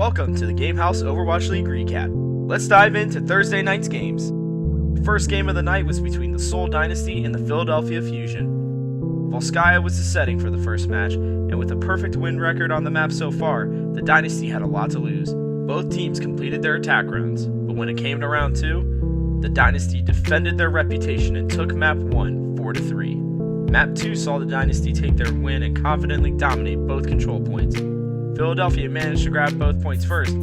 Welcome to the Game House Overwatch League recap. Let's dive into Thursday night's games. The first game of the night was between the Seoul Dynasty and the Philadelphia Fusion. Volskaya was the setting for the first match, and with a perfect win record on the map so far, the Dynasty had a lot to lose. Both teams completed their attack rounds, but when it came to round 2, the Dynasty defended their reputation and took map 1 4-3. Map 2 saw the Dynasty take their win and confidently dominate both control points. Philadelphia managed to grab both points first,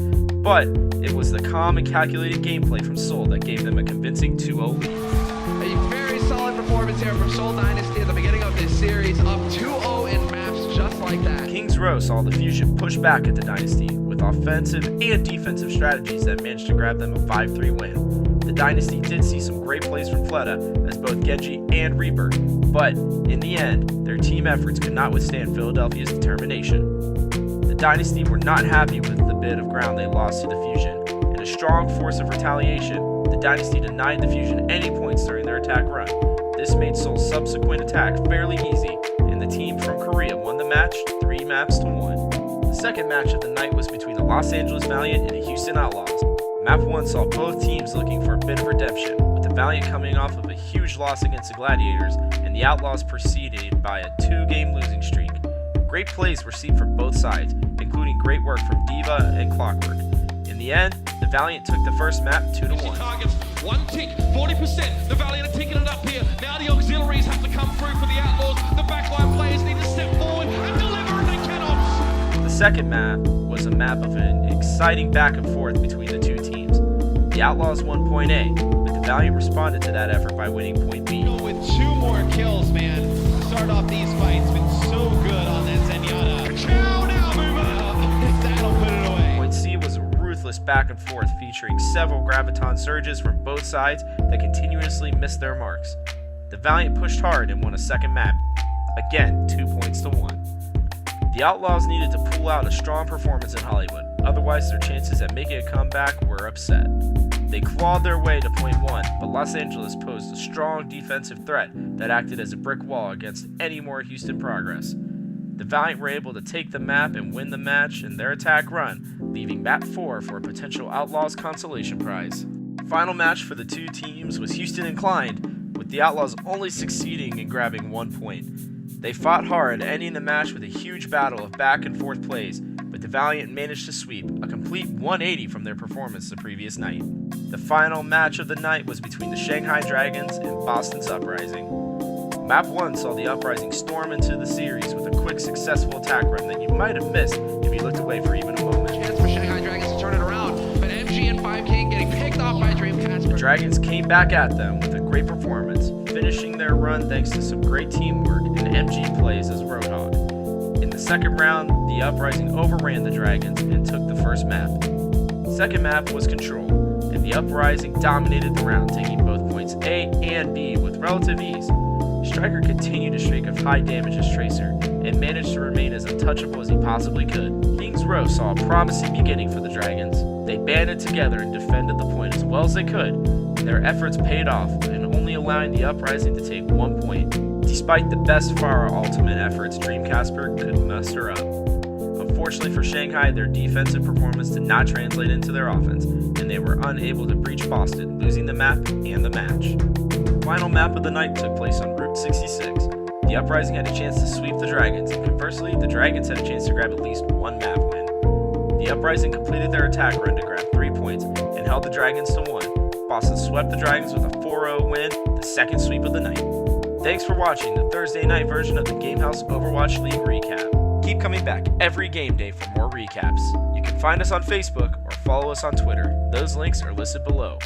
but it was the calm and calculated gameplay from Seoul that gave them a convincing 2-0 lead. A very solid performance here from Seoul Dynasty at the beginning of this series, up 2-0 in maps just like that. Kings Row saw the Fusion push back at the Dynasty with offensive and defensive strategies that managed to grab them a 5-3 win. The Dynasty did see some great plays from Fleta as both Genji and Reaper, but in the end, their team efforts could not withstand Philadelphia's determination. The Dynasty were not happy with the bit of ground they lost to the Fusion. In a strong force of retaliation, the Dynasty denied the Fusion any points during their attack run. This made Seoul's subsequent attack fairly easy, and the team from Korea won the match 3 maps to 1. The second match of the night was between the Los Angeles Valiant and the Houston Outlaws. Map 1 saw both teams looking for a bit of redemption, with the Valiant coming off of a huge loss against the Gladiators, and the Outlaws preceded by a 2-game losing streak. Great plays were seen from both sides, including great work from Diva and Clockwork. In the end, the Valiant took the first map 2-1. Targets, 1 tick, 40%. The Valiant are ticking it up here. Now the auxiliaries have to come through for the Outlaws. The backline players need to step forward and deliver, and they cannot. The second map was a map of an exciting back and forth between the two teams. The Outlaws won point A, but the Valiant responded to that effort by winning point B. With 2 more kills, man. Start off these fights. Been so good on that Zenyatta. Chow now, mover. That'll put it away. Point C was a ruthless back and forth featuring several graviton surges from both sides that continuously missed their marks. The Valiant pushed hard and won a second map. Again, 2 points to 1. The Outlaws needed to pull out a strong performance in Hollywood, otherwise their chances at making a comeback were upset. They clawed their way to point 1, but Los Angeles posed a strong defensive threat that acted as a brick wall against any more Houston progress. The Valiant were able to take the map and win the match in their attack run, leaving map 4 for a potential Outlaws consolation prize. Final match for the two teams was Houston inclined, with the Outlaws only succeeding in grabbing 1 point. They fought hard, ending the match with a huge battle of back and forth plays, but the Valiant managed to sweep a complete 180 from their performance the previous night. The final match of the night was between the Shanghai Dragons and Boston's Uprising. Map 1 saw the Uprising storm into the series with a quick successful attack run that you might have missed if you looked away for even a moment. Chance for Shanghai Dragons to turn it around, but MG and 5King getting picked off by Dreamcast. The Dragons came back at them with a great performance, finishing their run thanks to some great teamwork and MG plays as Roadhog. In the second round, the Uprising overran the Dragons and took the first map. The second map was Control, and the Uprising dominated the round, taking both points A and B with relative ease. Striker continued a streak of high damage as Tracer, and managed to remain as untouchable as he possibly could. Kings Row saw a promising beginning for the Dragons. They banded together and defended the point as well as they could, and their efforts paid off in only allowing the Uprising to take 1 point, despite the best Pharah ultimate efforts Dreamcasper could muster up. Unfortunately for Shanghai, their defensive performance did not translate into their offense, and they were unable to breach Boston, losing the map and the match. The final map of the night took place on Route 66. The Uprising had a chance to sweep the Dragons, and conversely, the Dragons had a chance to grab at least 1 map win. The Uprising completed their attack run to grab 3 points and held the Dragons to 1. Boston swept the Dragons with a 4-0 win, the second sweep of the night. Thanks for watching the Thursday night version of the Game House Overwatch League recap. Keep coming back every game day for more recaps. You can find us on Facebook or follow us on Twitter. Those links are listed below.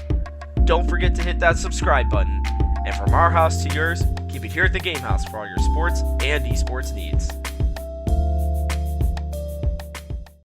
Don't forget to hit that subscribe button. And from our house to yours, keep it here at the Game House for all your sports and esports needs.